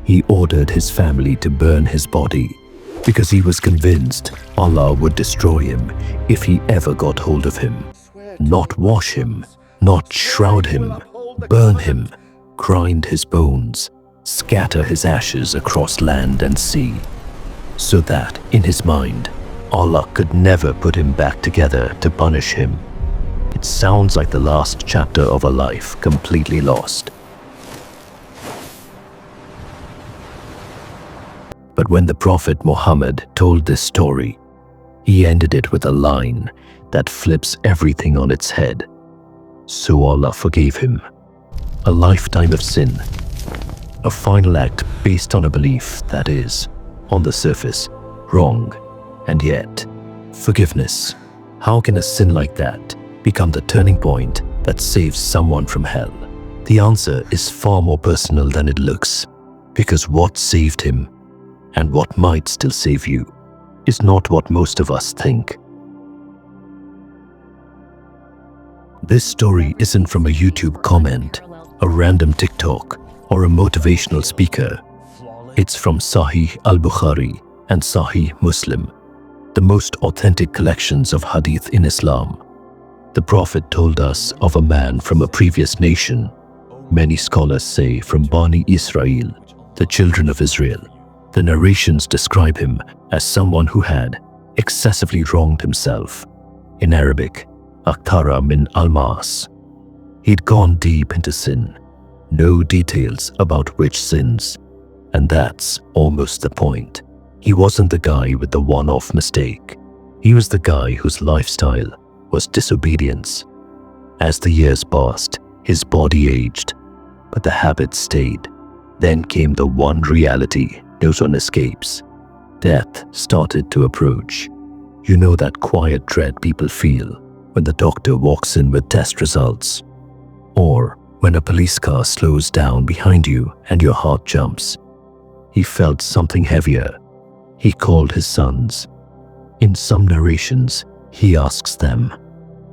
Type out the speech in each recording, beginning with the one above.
He ordered his family to burn his body because he was convinced Allah would destroy him if he ever got hold of him. Not wash him, not shroud him, burn him, grind his bones, scatter his ashes across land and sea, so that, in his mind, Allah could never put him back together to punish him. It sounds like the last chapter of a life completely lost. But when the Prophet Muhammad told this story, he ended it with a line that flips everything on its head. So Allah forgave him. A lifetime of sin. A final act based on a belief that is, on the surface, wrong. And yet, forgiveness. How can a sin like that become the turning point that saves someone from hell? The answer is far more personal than it looks, because what saved him, and what might still save you, is not what most of us think. This story isn't from a YouTube comment, a random TikTok, or a motivational speaker. It's from Sahih al-Bukhari and Sahih Muslim, the most authentic collections of Hadith in Islam. The Prophet told us of a man from a previous nation, many scholars say from Bani Israel, the children of Israel. The narrations describe him as someone who had excessively wronged himself. In Arabic, Aktara min almas. He'd gone deep into sin. No details about which sins. And that's almost the point. He wasn't the guy with the one-off mistake. He was the guy whose lifestyle was disobedience. As the years passed, his body aged, but the habit stayed. Then came the one reality no one escapes. Death started to approach. You know that quiet dread people feel when the doctor walks in with test results, or when a police car slows down behind you and your heart jumps. He felt something heavier. He called his sons. In some narrations, he asks them,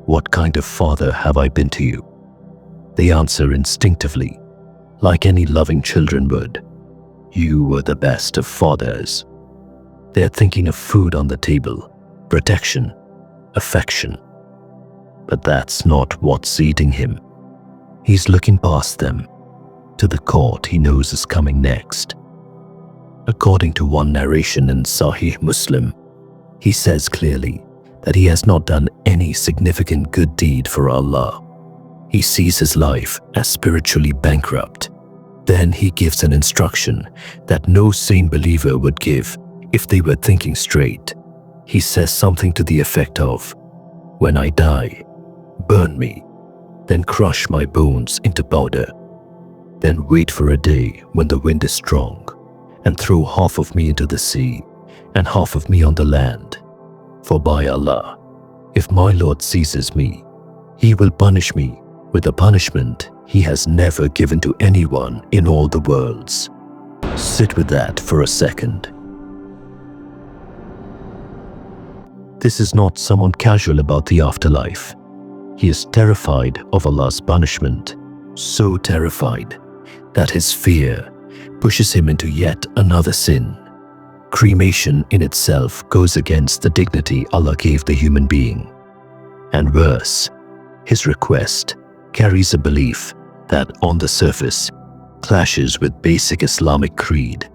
"What kind of father have I been to you?" They answer instinctively, like any loving children would. "You were the best of fathers." They're thinking of food on the table, protection, affection. But that's not what's eating him. He's looking past them, to the court he knows is coming next. According to one narration in Sahih Muslim, he says clearly that he has not done any significant good deed for Allah. He sees his life as spiritually bankrupt. Then he gives an instruction that no sane believer would give if they were thinking straight. He says something to the effect of, "When I die, burn me, then crush my bones into powder. Then wait for a day when the wind is strong, and throw half of me into the sea, and half of me on the land. For by Allah, if my Lord seizes me, he will punish me with a punishment he has never given to anyone in all the worlds." Sit with that for a second. This is not someone casual about the afterlife. He is terrified of Allah's punishment, so terrified that his fear pushes him into yet another sin. Cremation in itself goes against the dignity Allah gave the human being. And worse, his request carries a belief that on the surface clashes with basic Islamic creed.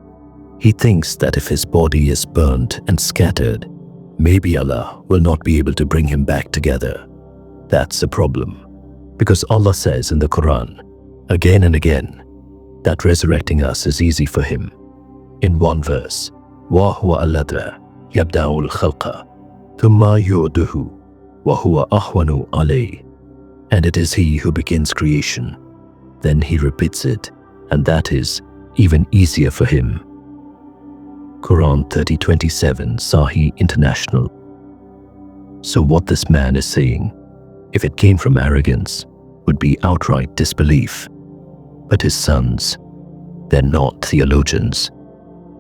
He thinks that if his body is burnt and scattered, maybe Allah will not be able to bring him back together. That's a problem, because Allah says in the Qur'an, again and again, that resurrecting us is easy for him. In one verse, وَهُوَ الَّذِي يَبْدَأُ الْخَلْقَ ثُمَّ يُعِيدُهُ وَهُوَ أَهْوَنُ عَلَيْهِ. And it is he who begins creation, then he repeats it, and that is even easier for him. Quran 30:27, Sahih International. So what this man is saying, if it came from arrogance, would be outright disbelief. But his sons, they're not theologians.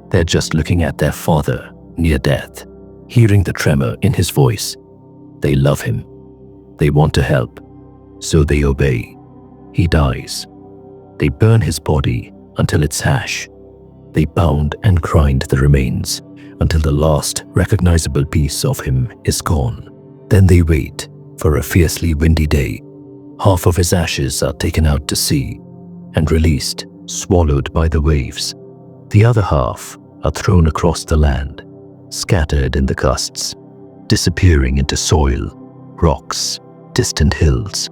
They're just looking at their father near death, hearing the tremor in his voice. They love him. They want to help, so they obey. He dies. They burn his body until it's ash. They pound and grind the remains until the last recognizable piece of him is gone. Then they wait for a fiercely windy day. Half of his ashes are taken out to sea and released, swallowed by the waves. The other half are thrown across the land, scattered in the gusts, disappearing into soil, rocks, distant hills.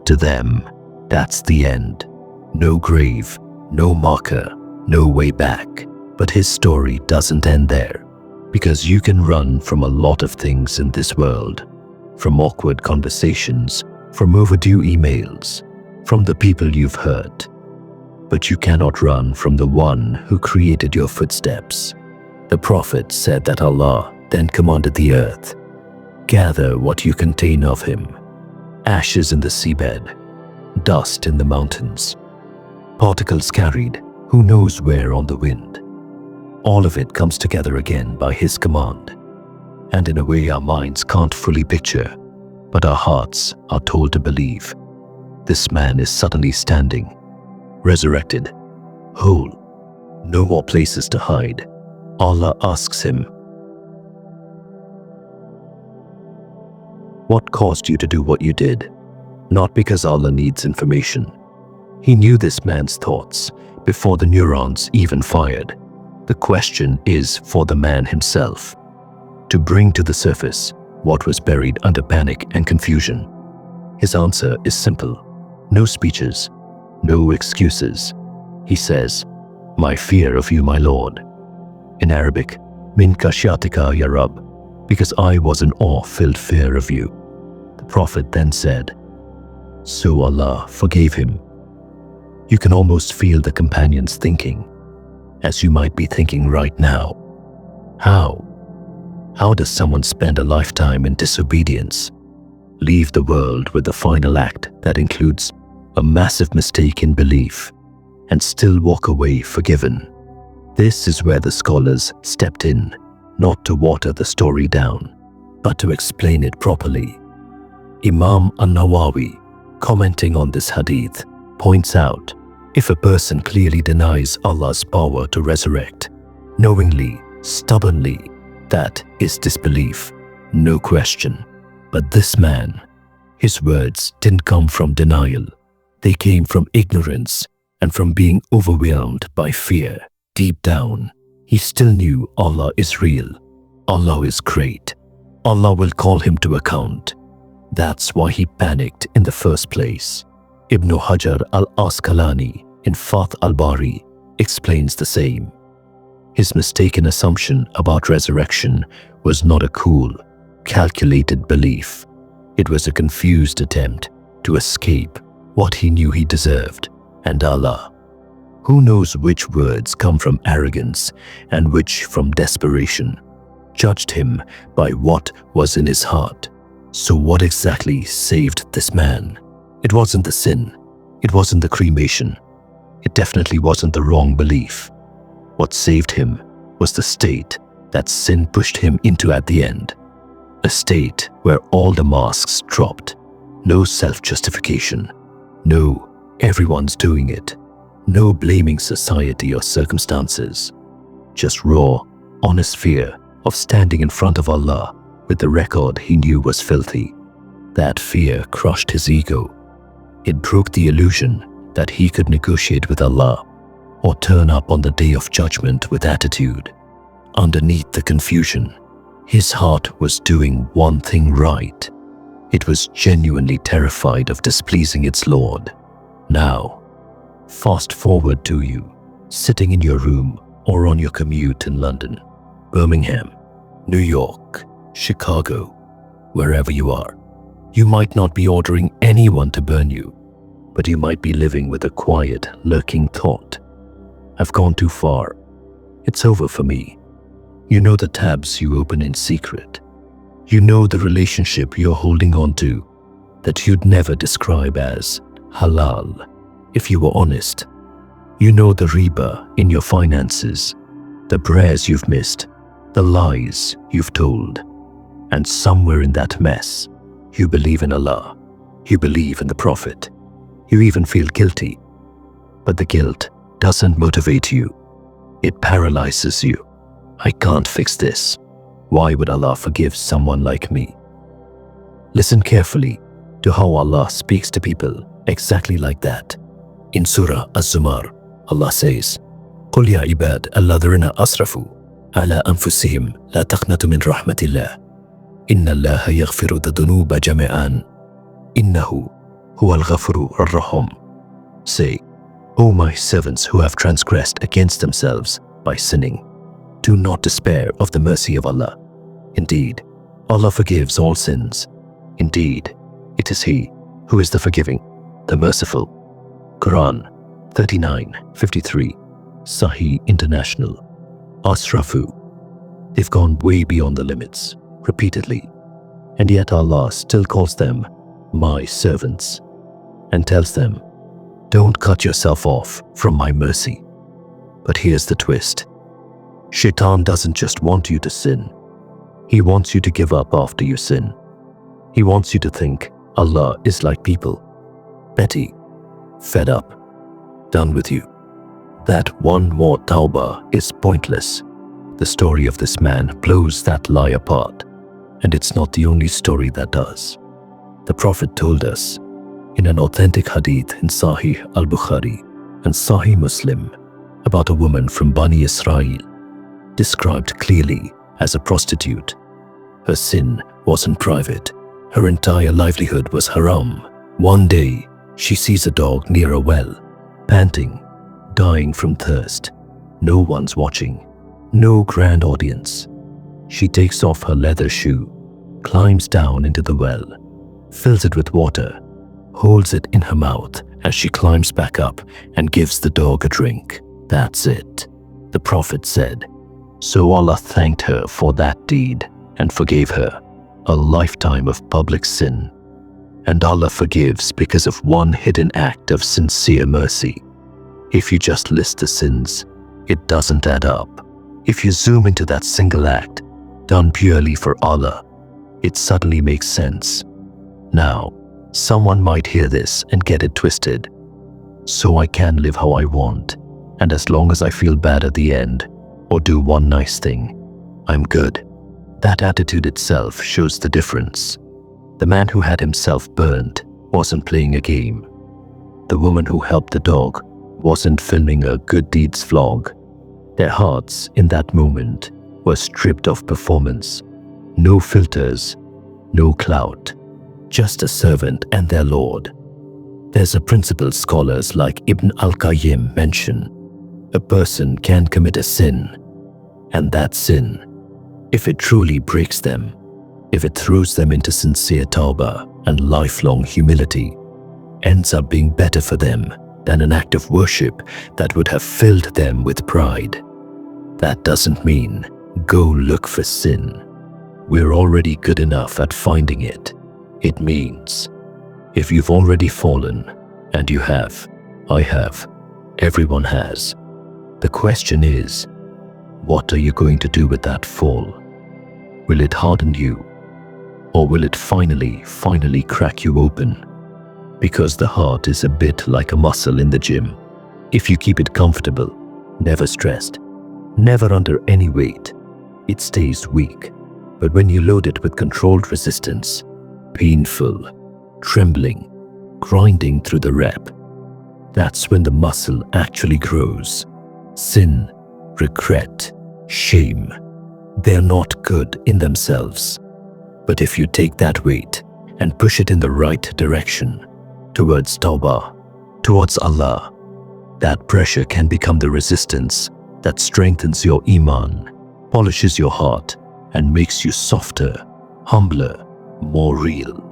To them, that's the end. No grave, no marker, no way back. But his story doesn't end there, because you can run from a lot of things in this world, from awkward conversations, from overdue emails, from the people you've hurt. But you cannot run from the one who created your footsteps. The Prophet said that Allah then commanded the earth, gather what you contain of him, ashes in the seabed, dust in the mountains, particles carried who knows where on the wind. All of it comes together again by his command, and in a way our minds can't fully picture, but our hearts are told to believe. This man is suddenly standing, resurrected, whole, no more places to hide. Allah asks him, what caused you to do what you did? Not because Allah needs information. He knew this man's thoughts before the neurons even fired. The question is for the man himself, to bring to the surface what was buried under panic and confusion. His answer is simple. No speeches, no excuses. He says, my fear of you, my Lord. In Arabic, min khashyatika ya Rabb, because I was in awe-filled fear of you. The Prophet then said, so Allah forgave him. You can almost feel the companions thinking, as you might be thinking right now. How does someone spend a lifetime in disobedience, leave the world with the final act that includes a massive mistake in belief, and still walk away forgiven? This is where the scholars stepped in, not to water the story down, but to explain it properly. Imam an-Nawawi, commenting on this hadith, points out, if a person clearly denies Allah's power to resurrect, knowingly, stubbornly, that is disbelief, no question. But this man, his words didn't come from denial. They came from ignorance and from being overwhelmed by fear. Deep down, he still knew Allah is real. Allah is great. Allah will call him to account. That's why he panicked in the first place. Ibn Hajar al-Asqalani in Fath al-Bari explains the same. His mistaken assumption about resurrection was not a cool, calculated belief. It was a confused attempt to escape what he knew he deserved, and Allah, who knows which words come from arrogance and which from desperation, judged him by what was in his heart. So what exactly saved this man? It wasn't the sin. It wasn't the cremation. It definitely wasn't the wrong belief. What saved him was the state that sin pushed him into at the end. A state where all the masks dropped. No self-justification. No, everyone's doing it. No blaming society or circumstances. Just raw, honest fear of standing in front of Allah with the record he knew was filthy. That fear crushed his ego. It broke the illusion that he could negotiate with Allah or turn up on the day of judgment with attitude. Underneath the confusion, his heart was doing one thing right. It was genuinely terrified of displeasing its Lord. Now, fast forward to you, sitting in your room or on your commute in London, Birmingham, New York, Chicago, wherever you are. You might not be ordering anyone to burn you, but you might be living with a quiet, lurking thought. I've gone too far. It's over for me. You know the tabs you open in secret. You know the relationship you're holding on to that you'd never describe as halal if you were honest. You know the riba in your finances, the prayers you've missed, the lies you've told. And somewhere in that mess, you believe in Allah, you believe in the Prophet, you even feel guilty. But the guilt doesn't motivate you. It paralyzes you. I can't fix this. Why would Allah forgive someone like me? Listen carefully to how Allah speaks to people exactly like that. In Surah Az-Zumar, Allah says, قُلْ يَا عِبَادَ الَّذِينَ أَسْرَفُوا عَلَىٰ أَنفُسِهِمْ لَا تَقْنَطُوا مِنْ رَحْمَةِ اللَّهِ إِنَّ اللَّهَ يَغْفِرُ الذُّنُوبَ جَمِيعًا إِنَّهُ هُوَ الْغَفُورُ الرَّحِيمُ. Say, O my servants who have transgressed against themselves by sinning, do not despair of the mercy of Allah. Indeed, Allah forgives all sins. Indeed, it is He who is the forgiving, the merciful. Qur'an 39:53, Sahih International. Asrafu. They've gone way beyond the limits, repeatedly, and yet Allah still calls them my servants and tells them, don't cut yourself off from my mercy. But here's the twist. Shaitan doesn't just want you to sin. He wants you to give up after you sin. He wants you to think Allah is like people. Petty, fed up, done with you. That one more tawbah is pointless. The story of this man blows that lie apart. And it's not the only story that does. The Prophet told us in an authentic Hadith in Sahih al-Bukhari and Sahih Muslim about a woman from Bani Israel, described clearly as a prostitute. Her sin wasn't private. Her entire livelihood was haram. One day, she sees a dog near a well, panting, dying from thirst. No one's watching. No grand audience. She takes off her leather shoe, climbs down into the well, fills it with water, holds it in her mouth as she climbs back up and gives the dog a drink. That's it. The Prophet said. So Allah thanked her for that deed and forgave her a lifetime of public sin. And Allah forgives because of one hidden act of sincere mercy. If you just list the sins, it doesn't add up. If you zoom into that single act, done purely for Allah, it suddenly makes sense. Now, someone might hear this and get it twisted. So I can live how I want, and as long as I feel bad at the end, or do one nice thing, I'm good. That attitude itself shows the difference. The man who had himself burned wasn't playing a game. The woman who helped the dog wasn't filming a good deeds vlog. Their hearts in that moment were stripped of performance. No filters, no clout, just a servant and their Lord. There's a principle scholars like Ibn al-Qayyim mention. A person can commit a sin, and that sin, if it truly breaks them, if it throws them into sincere tawbah and lifelong humility, ends up being better for them than an act of worship that would have filled them with pride. That doesn't mean go look for sin. We're already good enough at finding it. It means if you've already fallen, and you have, I have, everyone has, the question is, what are you going to do with that fall? Will it harden you? Or will it finally crack you open? Because the heart is a bit like a muscle in the gym. If you keep it comfortable, never stressed, never under any weight, it stays weak. But when you load it with controlled resistance, painful, trembling, grinding through the rep, that's when the muscle actually grows. Sin, regret, shame, they're not good in themselves. But if you take that weight and push it in the right direction, towards tawbah, towards Allah, that pressure can become the resistance that strengthens your iman, polishes your heart, and makes you softer, humbler, more real.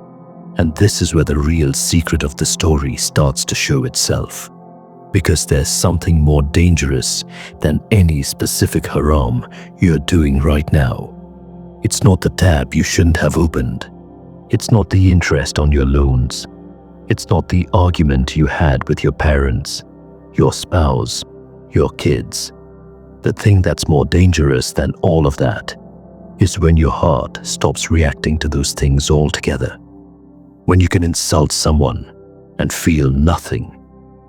And this is where the real secret of the story starts to show itself. Because there's something more dangerous than any specific haram you're doing right now. It's not the tab you shouldn't have opened. It's not the interest on your loans. It's not the argument you had with your parents, your spouse, your kids. The thing that's more dangerous than all of that is when your heart stops reacting to those things altogether. When you can insult someone and feel nothing,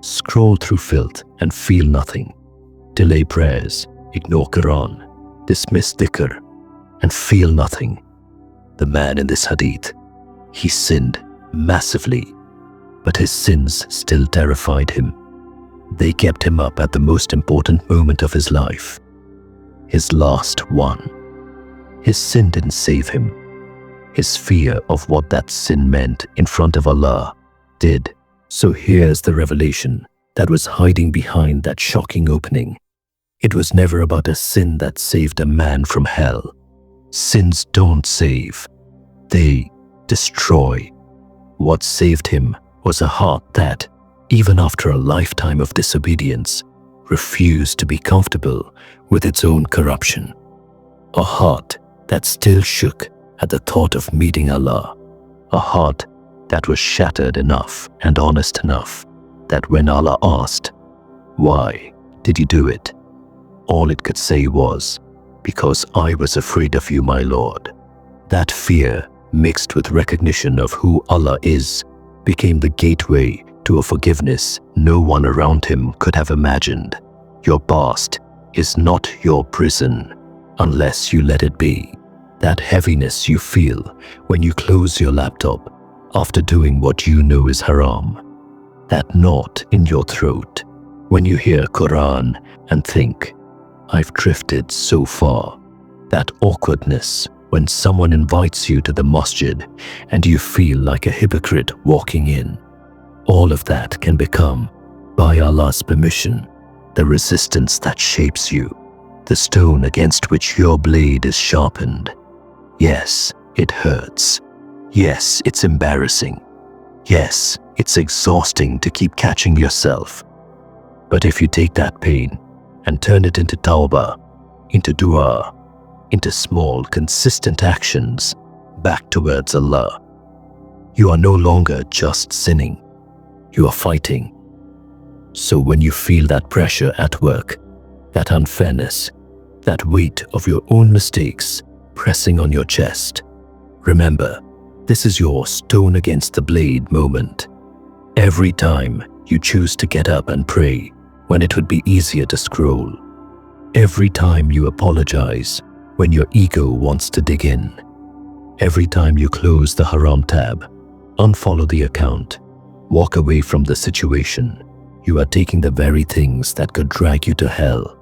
scroll through filth and feel nothing, delay prayers, ignore Qur'an, dismiss dhikr, and feel nothing. The man in this hadith, he sinned massively, but his sins still terrified him. They kept him up at the most important moment of his life, his last one. His sin didn't save him. His fear of what that sin meant in front of Allah did. So here's the revelation that was hiding behind that shocking opening. It was never about a sin that saved a man from hell. Sins don't save, they destroy. What saved him was a heart that, even after a lifetime of disobedience, refused to be comfortable with its own corruption. A heart that still shook at the thought of meeting Allah. A heart that was shattered enough and honest enough that when Allah asked, "Why did you do it?" all it could say was, "Because I was afraid of you, my Lord." That fear, mixed with recognition of who Allah is, became the gateway to a forgiveness no one around him could have imagined. Your past is not your prison unless you let it be. That heaviness you feel when you close your laptop after doing what you know is haram. That knot in your throat when you hear Qur'an and think, "I've drifted so far." That awkwardness when someone invites you to the masjid and you feel like a hypocrite walking in. All of that can become, by Allah's permission, the resistance that shapes you, the stone against which your blade is sharpened. Yes, it hurts. Yes, it's embarrassing. Yes, it's exhausting to keep catching yourself. But if you take that pain and turn it into tawbah, into dua, into small, consistent actions back towards Allah, you are no longer just sinning. You are fighting. So when you feel that pressure at work, that unfairness, that weight of your own mistakes pressing on your chest, remember, this is your stone against the blade moment. Every time you choose to get up and pray when it would be easier to scroll. Every time you apologize when your ego wants to dig in. Every time you close the haram tab, unfollow the account, walk away from the situation, you are taking the very things that could drag you to hell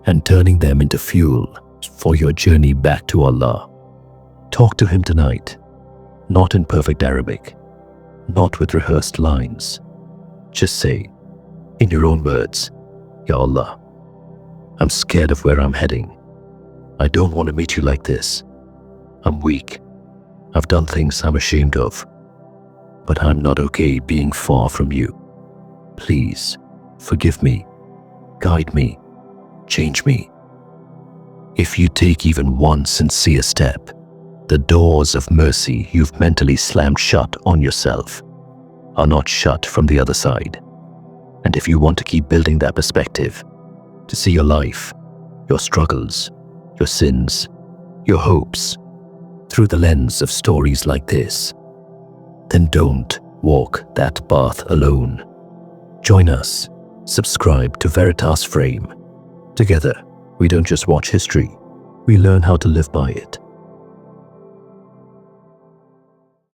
and turning them into fuel for your journey back to Allah. Talk to Him tonight, not in perfect Arabic, not with rehearsed lines. Just say, in your own words, "Ya Allah, I'm scared of where I'm heading. I don't want to meet you like this. I'm weak. I've done things I'm ashamed of. But I'm not okay being far from you. Please, forgive me, guide me, change me." If you take even one sincere step, the doors of mercy you've mentally slammed shut on yourself are not shut from the other side. And if you want to keep building that perspective, to see your life, your struggles, your sins, your hopes, through the lens of stories like this, then don't walk that path alone. Join us. Subscribe to Veritas Frame. Together, we don't just watch history, we learn how to live by it.